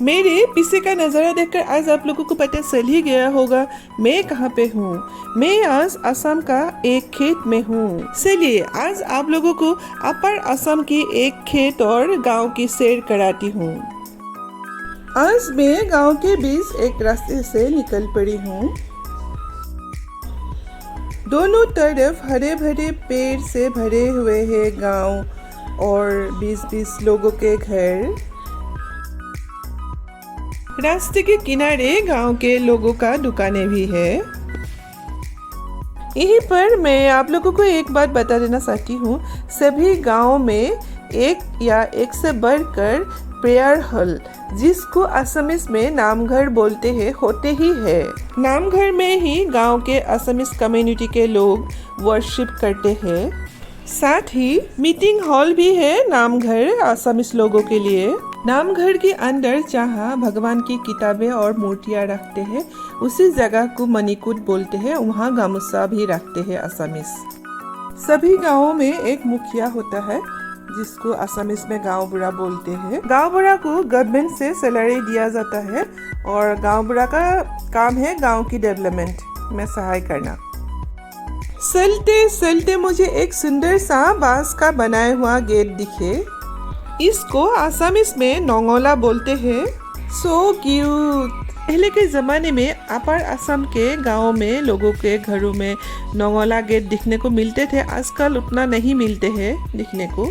मेरे पीछे का नज़ारा देखकर आज आप लोगों को पता चल ही गया होगा मैं कहाँ पे हूँ। मैं आज असम का एक खेत में हूँ। चलिए आज आप लोगों को अपर असम की एक खेत और गांव की सैर कराती हूँ। आज मैं गांव के बीच एक रास्ते से निकल पड़ी हूँ। दोनों तरफ हरे भरे पेड़ से भरे हुए हैं गांव और 20-20 लोगों के घर। रास्ते के किनारे गांव के लोगों का दुकानें भी है। यहीं पर मैं आप लोगों को एक बात बता देना चाहती हूँ, सभी गांव में एक या एक से बढ़कर प्रेयर हॉल, जिसको असमीज में नामघर बोलते हैं, होते ही है। नामघर में ही गांव के असमीज कम्युनिटी के लोग वर्शिप करते हैं। साथ ही मीटिंग हॉल भी है नामघर असमीज लोगों के लिए। नामघर के अंदर जहाँ भगवान की किताबें और मूर्तियाँ रखते हैं उसी जगह को मणिकूट बोलते हैं। वहाँ गामूसा भी रखते हैं असमीज। सभी गाँवों में एक मुखिया होता है जिसको असमीज में गांव बुढ़ा बोलते हैं। गांव बुढ़ा को गवर्नमेंट से सैलरी दिया जाता है और गांव बुढ़ा का काम है गांव की डेवलपमेंट में सहाय करना। चलते चलते मुझे एक सुंदर सा बांस का बनाया हुआ गेट दिखे। इसको असमीज में नोंगोला बोलते हैं। So cute. पहले के ज़माने में अपर असम के गाँव में लोगों के घरों में नोंगोला गेट दिखने को मिलते थे। आजकल उतना नहीं मिलते हैं दिखने को।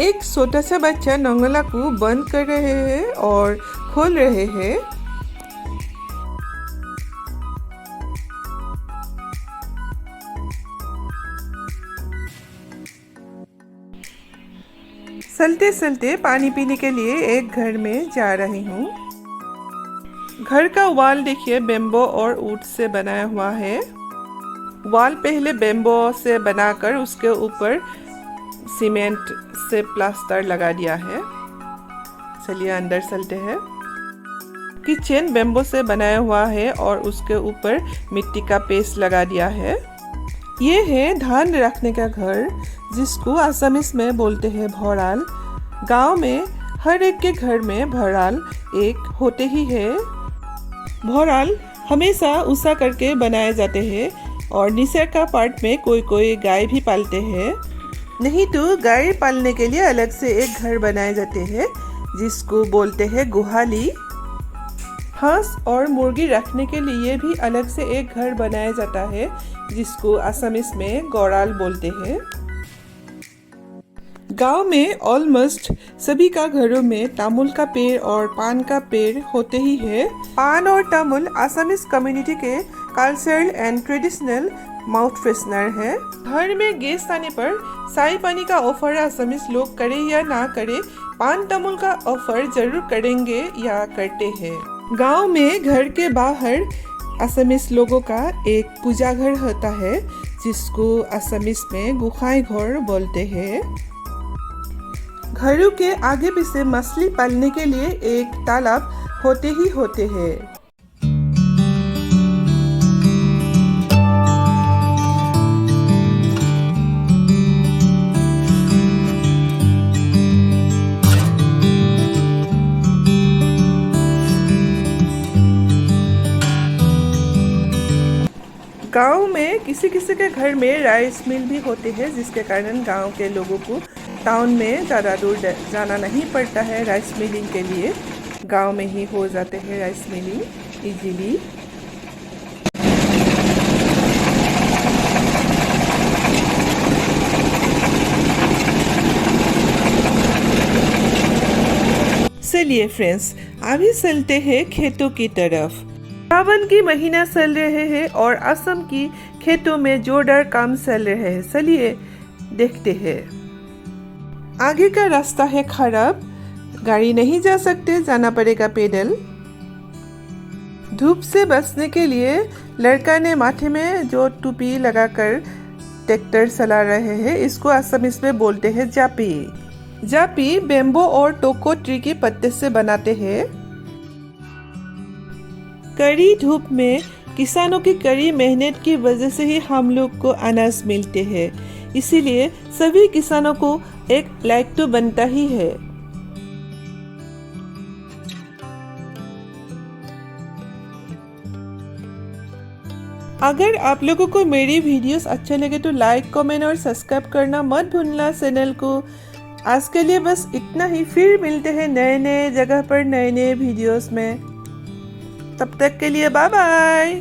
एक छोटा सा बच्चा नोंगोला को बंद कर रहे हैं और खोल रहे हैं। चलते चलते पानी पीने के लिए एक घर में जा रही हूँ। घर का वॉल देखिए बेम्बो और ऊट से बनाया हुआ है। वॉल पहले बेम्बो से बनाकर उसके ऊपर सीमेंट से प्लास्टर लगा दिया है। चलिए अंदर चलते हैं। किचन बेम्बो से बनाया हुआ है और उसके ऊपर मिट्टी का पेस्ट लगा दिया है। ये है धान रखने का घर, जिसको असमीज में बोलते हैं भोराल। गांव में हर एक के घर में भोराल एक होते ही है। भोराल हमेशा ऊषा करके बनाए जाते हैं और नीचे का पार्ट में कोई कोई गाय भी पालते हैं। नहीं तो गाय पालने के लिए अलग से एक घर बनाए जाते हैं जिसको बोलते हैं गुहाली। हांस और मुर्गी रखने के लिए भी अलग से एक घर बनाया जाता है जिसको असमीज में गौराल बोलते हैं। गांव में ऑलमोस्ट सभी का घरों में तामुल का पेड़ और पान का पेड़ होते ही है। पान और तामुल असमीज कम्युनिटी के cultural and traditional mouth freshener है। घर में गेस्ट आने पर चाय पानी का ऑफर असमीज लोग करे या ना करे, पान तामुल का ऑफर जरूर करेंगे या करते हैं। गांव में घर के बाहर असमीज लोगों का एक पूजा घर होता है जिसको असमीज में गुखाई घर बोलते हैं। घरों के आगे पीछे मछली पालने के लिए एक तालाब होते ही होते हैं। गांव में किसी किसी के घर में राइस मिल भी होते हैं, जिसके कारण गांव के लोगों को टाउन में ज़्यादा दूर जाना नहीं पड़ता है राइस मिलिंग के लिए। गांव में ही हो जाते हैं राइस मिलिंग इजीली। चलिए फ्रेंड्स, अभी चलते हैं खेतों की तरफ। सावन की महीना चल रहे हैं और असम की खेतों में जोरदार काम चल रहे हैं। चलिए देखते हैं। आगे का रास्ता है खराब, गाड़ी नहीं जा सकते, जाना पड़ेगा पैदल। धूप से बचने के लिए लड़का ने माथे में जो टोपी लगाकर ट्रैक्टर चला रहे हैं, इसको असमीज में बोलते हैं जापी। जापी बेम्बो और टोको ट्री के पत्ते से बनाते हैं। कड़ी धूप में किसानों की कड़ी मेहनत की वजह से ही हम लोग को अनाज मिलते हैं, इसीलिए सभी किसानों को एक लाइक तो बनता ही है। अगर आप लोगों को मेरी वीडियोस अच्छे लगे तो लाइक, कमेंट और सब्सक्राइब करना मत भूलना चैनल को। आज के लिए बस इतना ही, फिर मिलते हैं नए नए जगह पर नए नए वीडियोस में। तब तक के लिए बाय बाय।